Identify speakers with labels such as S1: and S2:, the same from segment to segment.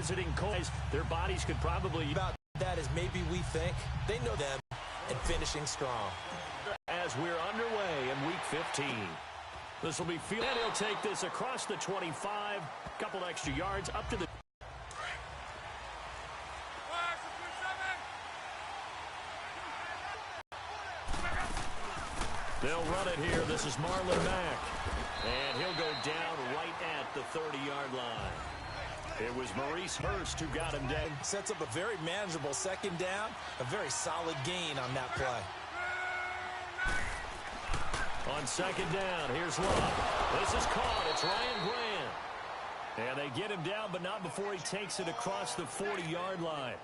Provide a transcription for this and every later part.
S1: visiting Colts. Their bodies could probably...
S2: About that is maybe we think. They know them and finishing strong.
S1: As we're underway in Week 15. This will be field. And he'll take this across the 25. Couple extra yards up to the... They'll run it here. This is Marlon Mack. And he'll go down right at the 30-yard line. It was Maurice Hurst who got him down.
S2: Sets up a very manageable second down. A very solid gain on that play.
S1: On second down, here's Love. This is caught. It's Ryan Grant. And they get him down, but not before he takes it across the 40-yard line.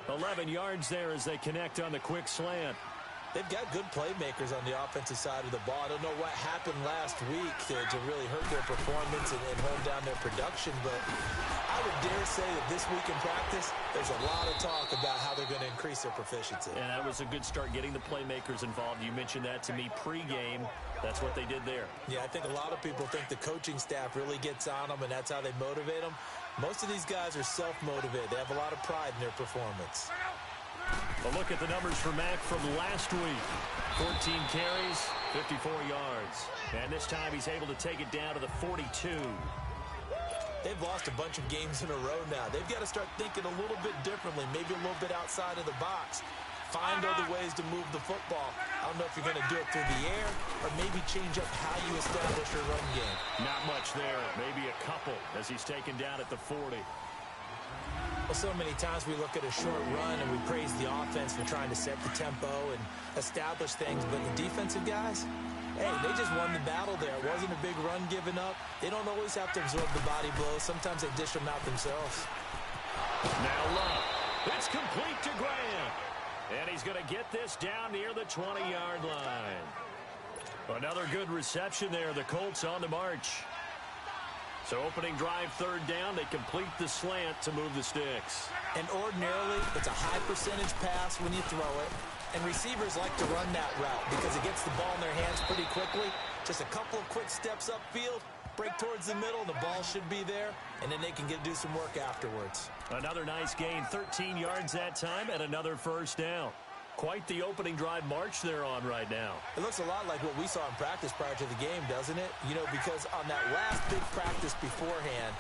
S1: 11 yards there as they connect on the quick slant.
S2: They've got good playmakers on the offensive side of the ball. I don't know what happened last week to really hurt their performance and hold down their production, but I would dare say that this week in practice, there's a lot of talk about how they're going to increase their proficiency.
S1: And that was a good start getting the playmakers involved. You mentioned that to me pregame. That's what they did there.
S2: Yeah, I think a lot of people think the coaching staff really gets on them, and that's how they motivate them. Most of these guys are self-motivated. They have a lot of pride in their performance.
S1: A look at the numbers for Mack from last week. 14 carries, 54 yards. And this time he's able to take it down to the 42.
S2: They've lost a bunch of games in a row now. They've got to start thinking a little bit differently, maybe a little bit outside of the box. Find other ways to move the football. I don't know if you're going to do it through the air or maybe change up how you establish your run game.
S1: Not much there. Maybe a couple as he's taken down at the 40.
S2: Well, so many times we look at a short run and we praise the offense for trying to set the tempo and establish things, but the defensive guys, hey, they just won the battle there. It wasn't a big run given up. They don't always have to absorb the body blows. Sometimes they dish them out themselves.
S1: Now Love. It's complete to Graham. And he's going to get this down near the 20-yard line. Another good reception there. The Colts on the march. So opening drive, third down, they complete the slant to move the sticks.
S2: And ordinarily, it's a high percentage pass when you throw it. And receivers like to run that route because it gets the ball in their hands pretty quickly. Just a couple of quick steps upfield, break towards the middle, the ball should be there, and then they can do some work afterwards.
S1: Another nice gain, 13 yards that time, and another first down. Quite the opening drive march they're on right now.
S2: It looks a lot like what we saw in practice prior to the game, doesn't it? You know, because on that last big practice beforehand,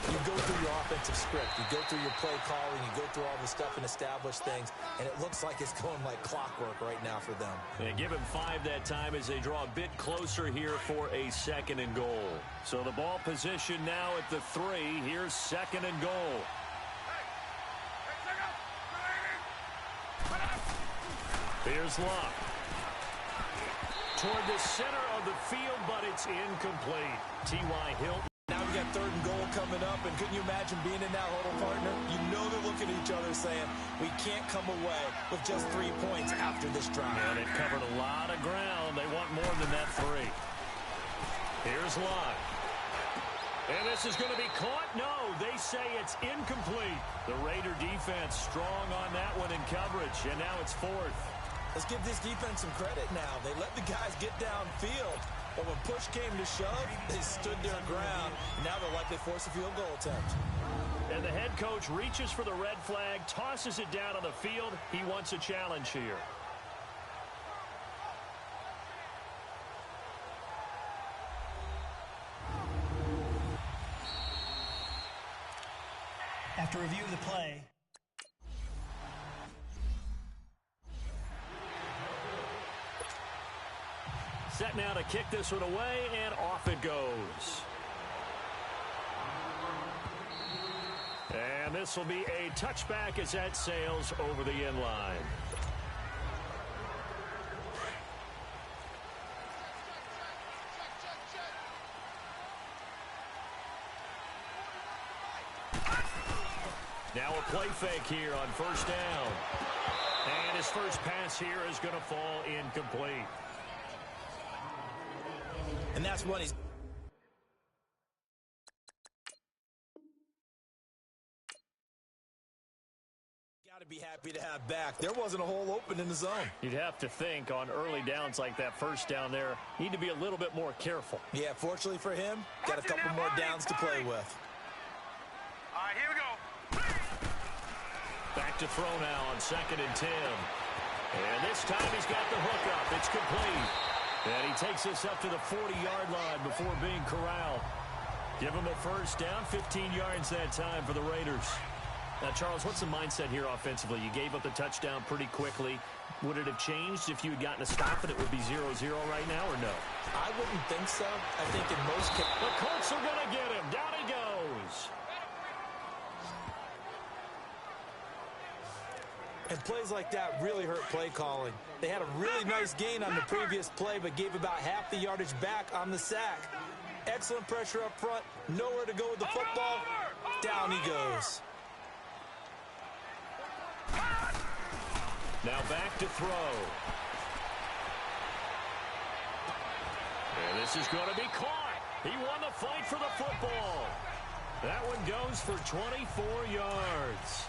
S2: you go through your offensive script. You go through your play calling. You go through all the stuff and establish things. And it looks like it's going like clockwork right now for them.
S1: They give him 5 that time as they draw a bit closer here for a second and goal. So the ball position now at the 3. Here's second and goal. Here's Love. Toward the center of the field, but it's incomplete. T.Y. Hilton.
S2: Now we got third and goal coming up, and couldn't you imagine being in that huddle, partner? You know they're looking at each other saying, we can't come away with just 3 points after this drive.
S1: Yeah, they've covered a lot of ground. They want more than that 3. Here's Love. And this is going to be caught. No, they say it's incomplete. The Raider defense strong on that one in coverage, and now it's 4th.
S2: Let's give this defense some credit now. They let the guys get downfield, but when push came to shove, they stood their ground. Now they'll likely force a field goal attempt.
S1: And the head coach reaches for the red flag, tosses it down on the field. He wants a challenge here.
S3: After review of the play,
S1: set now to kick this one away, and off it goes. And this will be a touchback as that sails over the end line. Now a play fake here on first down. And his first pass here is going to fall incomplete.
S2: And that's what he's... got to be happy to have back. There wasn't a hole open in the zone.
S1: You'd have to think on early downs like that first down there, need to be a little bit more careful.
S2: Yeah, fortunately for him, got a couple more downs to play with.
S4: All right, here we go.
S1: Back to throw now on 2nd and 10. And this time he's got the hookup. It's complete. And he takes us up to the 40-yard line before being corralled. Give him a first down, 15 yards that time for the Raiders. Now, Charles, what's the mindset here offensively? You gave up the touchdown pretty quickly. Would it have changed if you had gotten a stop and it would be 0-0 right now, or no?
S2: I wouldn't think so. I think in most cases...
S1: The Colts are going to get him. Down he goes.
S2: And plays like that really hurt play calling. They had a really nice gain on the previous play, but gave about half the yardage back on the sack. Excellent pressure up front. Nowhere to go with the football. Down he goes.
S1: Now back to throw. And this is going to be caught. He won the fight for the football. That one goes for 24 yards.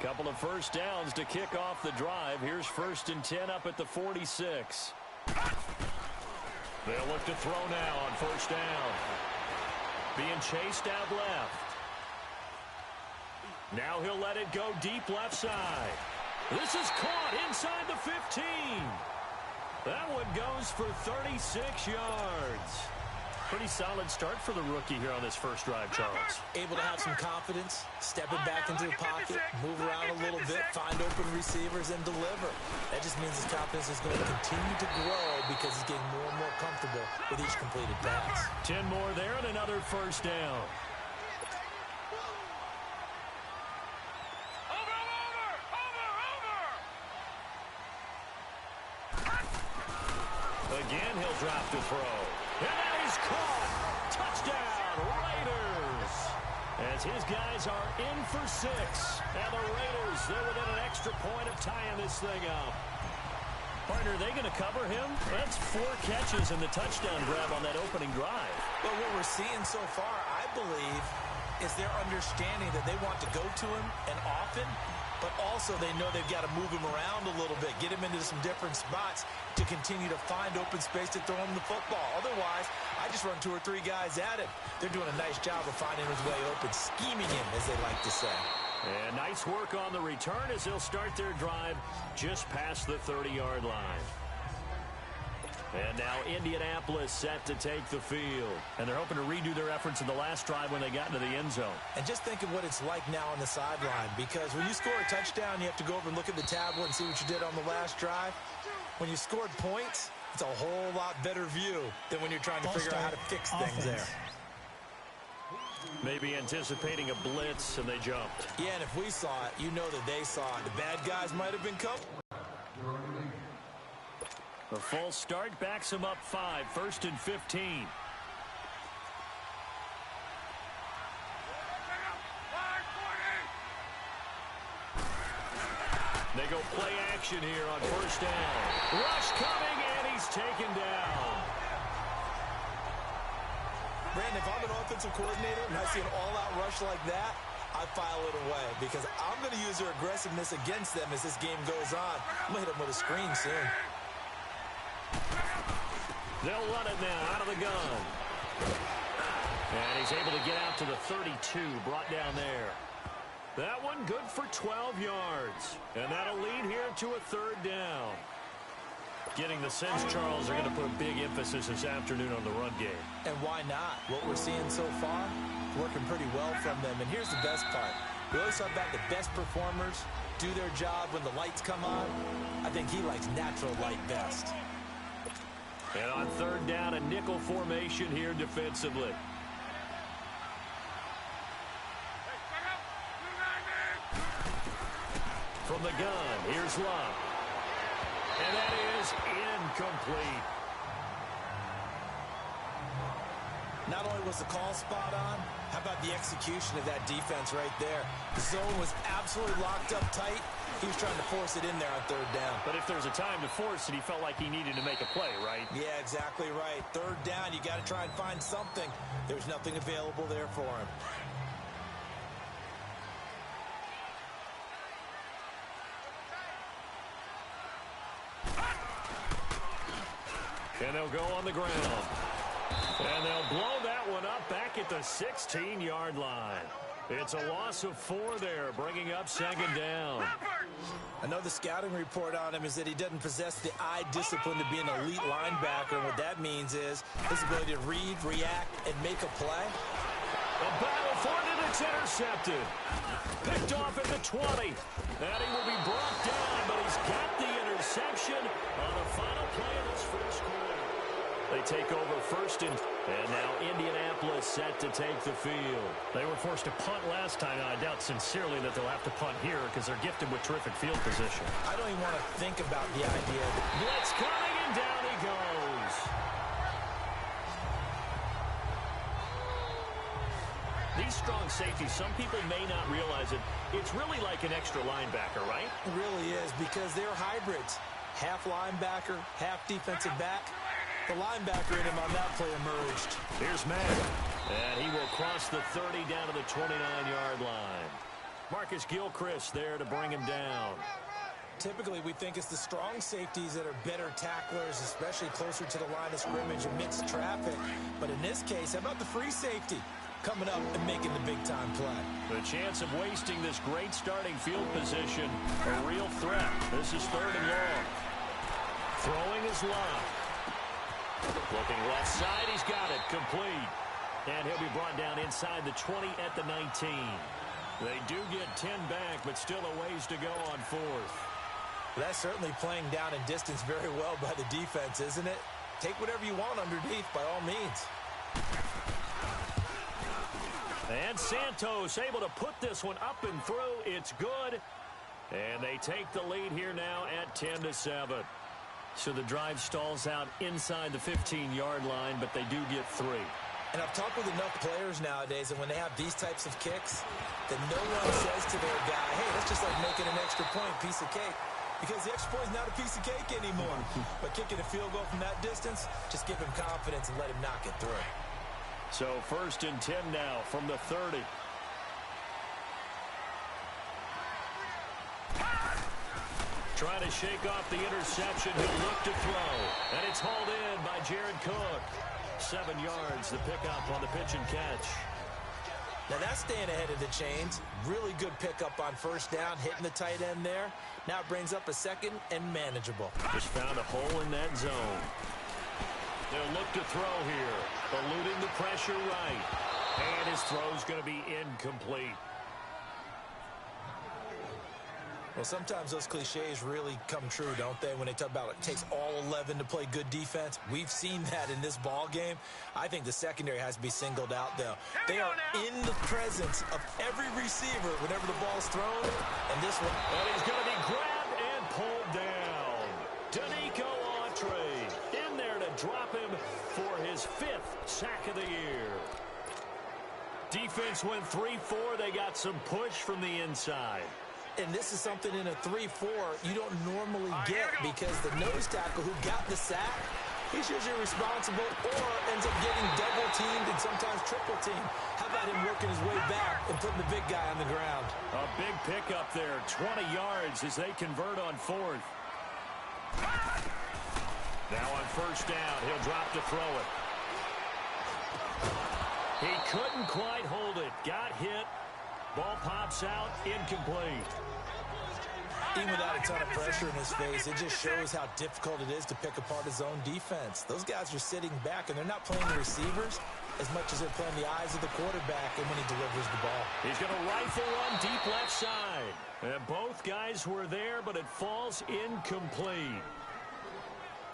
S1: Couple of first downs to kick off the drive. Here's 1st and 10 up at the 46. They'll look to throw now on 1st down. Being chased out left. Now he'll let it go deep left side. This is caught inside the 15. That one goes for 36 yards. Pretty solid start for the rookie here on this first drive, Charles.
S2: Able to have some confidence, stepping back into the pocket, move around a little bit, find open receivers, and deliver. That just means his confidence is going to continue to grow because he's getting more and more comfortable with each completed pass.
S1: 10 more there and another first down. Again, he'll drop to throw. And now he's caught. Touchdown, Raiders. As his guys are in for 6. And the Raiders, they're within an extra point of tying this thing up. Partner, are they going to cover him? That's 4 catches and the touchdown grab on that opening drive.
S2: Well, what we're seeing so far, I believe, is their understanding that they want to go to him and often, but also they know they've got to move him around a little bit, get him into some different spots to continue to find open space to throw him the football. Otherwise, I just run 2 or 3 guys at him. They're doing a nice job of finding his way open, scheming him, as they like to say.
S1: And nice work on the return as they'll start their drive just past the 30-yard line. And now Indianapolis set to take the field. And they're hoping to redo their efforts in the last drive when they got into the end zone.
S2: And just think of what it's like now on the sideline, because when you score a touchdown, you have to go over and look at the tablet and see what you did on the last drive. When you scored points, it's a whole lot better view than when you're trying to figure out how to fix things there.
S1: Maybe anticipating a blitz, and they jumped.
S2: Yeah, and if we saw it, you know that they saw it. The bad guys might have been covered.
S1: The false start backs him up 5, 1st and 15. They go play action here on 1st down. Rush coming, and he's taken down.
S2: Brandon, if I'm an offensive coordinator and I see an all-out rush like that, I file it away because I'm going to use their aggressiveness against them as this game goes on. I'm going to hit them with a screen soon.
S1: They'll run it now out of the gun. And he's able to get out to the 32, brought down there. That one good for 12 yards. And that'll lead here to a 3rd down. Getting the sense, Charles, they're going to put a big emphasis this afternoon on the run game.
S2: And why not? What we're seeing so far, working pretty well from them. And here's the best part. We always talk about the best performers do their job when the lights come on. I think he likes natural light best.
S1: And on 3rd down, a nickel formation here defensively. From the gun, here's Love. And that is incomplete.
S2: Not only was the call spot on, how about the execution of that defense right there? The zone was absolutely locked up tight. He was trying to force it in there on 3rd down.
S1: But if there's a time to force it, he felt like he needed to make a play, right?
S2: Yeah, exactly right. 3rd down, you got to try and find something. There's nothing available there for him.
S1: And they'll go on the ground. And they'll blow that one up back at the 16-yard line. It's a loss of 4 there, bringing up second down.
S2: I know the scouting report on him is that he doesn't possess the eye discipline to be an elite linebacker. And what that means is his ability to read, react, and make a play.
S1: The battle for it, and it's intercepted. Picked off at the 20. And he will be brought down, but he's got the interception on the final play of this first quarter. They take over first and now Indianapolis set to take the field.
S4: They were forced to punt last time, and I doubt sincerely that they'll have to punt here because they're gifted with terrific field position.
S2: I don't even want to think about the idea.
S1: Blitz coming, and down he goes. These strong safeties, some people may not realize it. It's really like an extra linebacker, right?
S2: It really is, because they're hybrids. Half linebacker, half defensive back. The linebacker in him on that play emerged.
S1: Here's Matt. And he will cross the 30 down to the 29-yard line. Marcus Gilchrist there to bring him down.
S2: Typically, we think it's the strong safeties that are better tacklers, especially closer to the line of scrimmage amidst traffic. But in this case, how about the free safety coming up and making the big-time play?
S1: The chance of wasting this great starting field position, a real threat. This is 3rd and long. Throwing is Love. Looking left side, he's got it, complete. And he'll be brought down inside the 20 at the 19. They do get 10 back, but still a ways to go on 4th.
S2: That's certainly playing down in distance very well by the defense, isn't it? Take whatever you want underneath, by all means.
S1: And Santos able to put this one up and through. It's good. And they take the lead here now at 10-7. So the drive stalls out inside the 15-yard line, but they do get 3.
S2: And I've talked with enough players nowadays, and when they have these types of kicks, that no one says to their guy, hey, that's just like making an extra point, piece of cake. Because the extra point is not a piece of cake anymore. But kicking a field goal from that distance, just give him confidence and let him knock it through.
S1: So 1st and 10 now from the 30. Trying to shake off the interception. He'll look to throw. And it's hauled in by Jared Cook. 7 yards, the pickup on the pitch and catch.
S2: Now that's staying ahead of the chains. Really good pickup on 1st down, hitting the tight end there. Now it brings up a 2nd and manageable.
S1: Just found a hole in that zone. They'll look to throw here. Eluding the pressure right. And his throw's going to be incomplete.
S2: Well, sometimes those cliches really come true, don't they, when they talk about it takes all 11 to play good defense. We've seen that in this ball game. I think the secondary has to be singled out, though. They are in the presence of every receiver whenever the ball's thrown, and this one.
S1: And he's going to be grabbed and pulled down. Danico Autry in there to drop him for his 5th sack of the year. Defense went 3-4. They got some push from the inside.
S2: And this is something in a 3-4 you don't normally get, because the nose tackle who got the sack, he's usually responsible or ends up getting double-teamed and sometimes triple-teamed. How about him working his way back and putting the big guy on the ground?
S1: A big pickup there, 20 yards as they convert on 4th. Now on 1st down, he'll drop to throw it. He couldn't quite hold it. Got hit. Ball pops out, incomplete.
S2: Even without a ton of pressure in his face, it just shows how difficult it is to pick apart his own defense. Those guys are sitting back, and they're not playing the receivers as much as they're playing the eyes of the quarterback and when he delivers the ball.
S1: He's going to rifle one deep left side. And both guys were there, but it falls incomplete.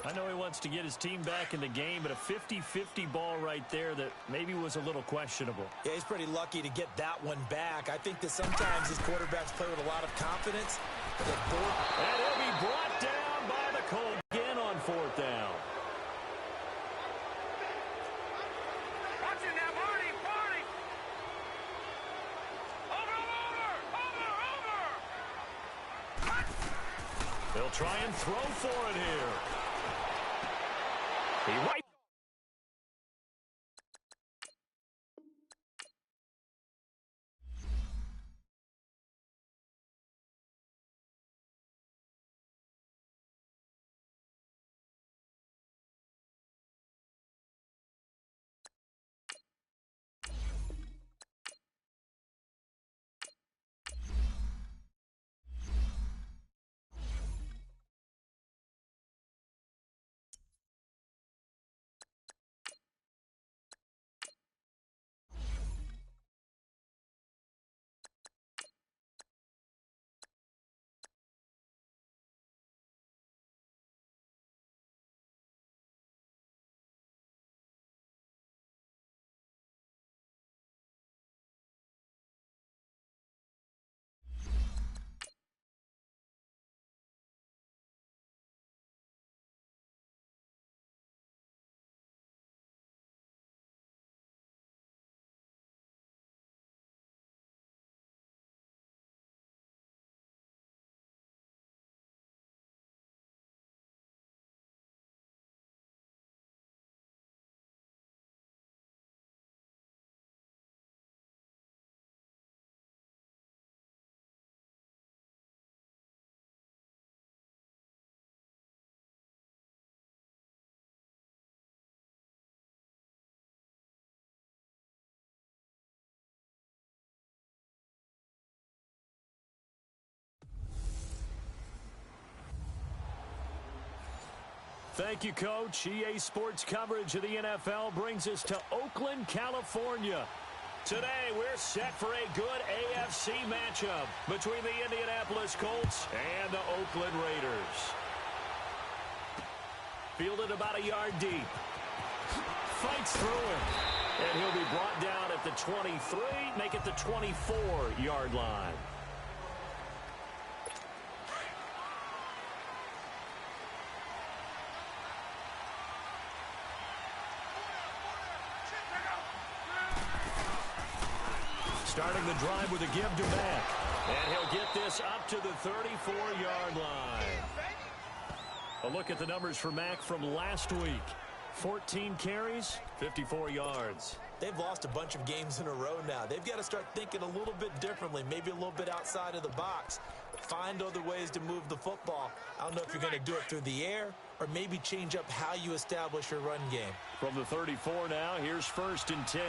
S1: I know he wants to get his team back in the game, but a 50-50 ball right there that maybe was a little questionable.
S2: Yeah, he's pretty lucky to get that one back. I think that sometimes his quarterbacks play with a lot of confidence.
S1: And he'll be brought down by the Colts again on 4th down.
S5: Watching that party, party! Over!
S1: They'll try and throw for it here. He right Thank you, Coach. EA Sports coverage of the NFL brings us to Oakland, California. Today, we're set for a good AFC matchup between the Indianapolis Colts and the Oakland Raiders. Fielded about a yard deep. Fights through it. And he'll be brought down at the 23, make it the 24-yard line. Starting the drive with a give to Mack. And he'll get this up to the 34-yard line. A look at the numbers for Mack from last week. 14 carries, 54 yards.
S2: They've lost a bunch of games in a row now. They've got to start thinking a little bit differently, maybe a little bit outside of the box. Find other ways to move the football. I don't know if you're going to do it through the air or maybe change up how you establish your run game.
S1: From the 34 now, here's 1st and 10.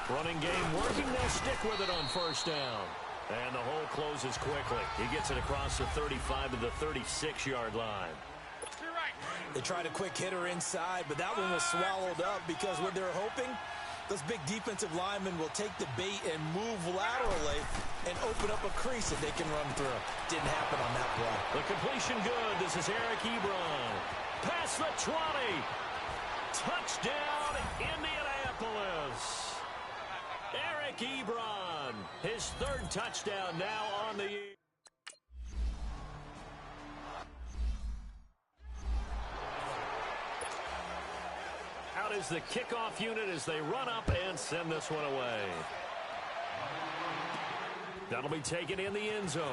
S1: Running game working, they'll stick with it on 1st down. And the hole closes quickly. He gets it across the 35 to the 36-yard line.
S2: They tried a quick hitter inside, but that one was swallowed up because what they're hoping, those big defensive linemen will take the bait and move laterally and open up a crease that they can run through. Didn't happen on that play.
S1: The completion good. This is Eric Ebron. Past the 20. Touchdown, Indianapolis. Eric Ebron, his 3rd touchdown now on the year. Out is the kickoff unit as they run up and send this one away. That'll be taken in the end zone.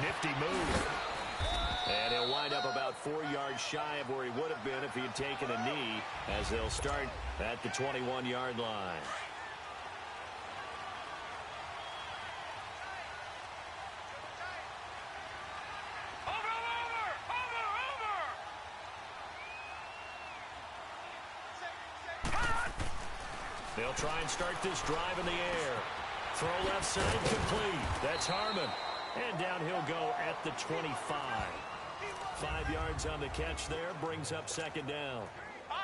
S1: Nifty move. And he'll wind up about 4 yards shy of where he would have been if he had taken a knee, as they'll start at the 21-yard line. They'll try and start this drive in the air. Throw left side complete. That's Harmon. And down he'll go at the 25. 5 yards on the catch there, brings up 2nd down.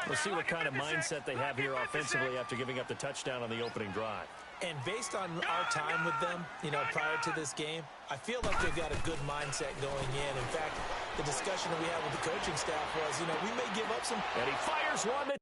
S1: We'll see what kind of mindset they have here offensively after giving up the touchdown on the opening drive.
S2: And based on our time with them, prior to this game, I feel like they've got a good mindset going in. In fact, the discussion that we had with the coaching staff was, we may give up some.
S1: And he fires one that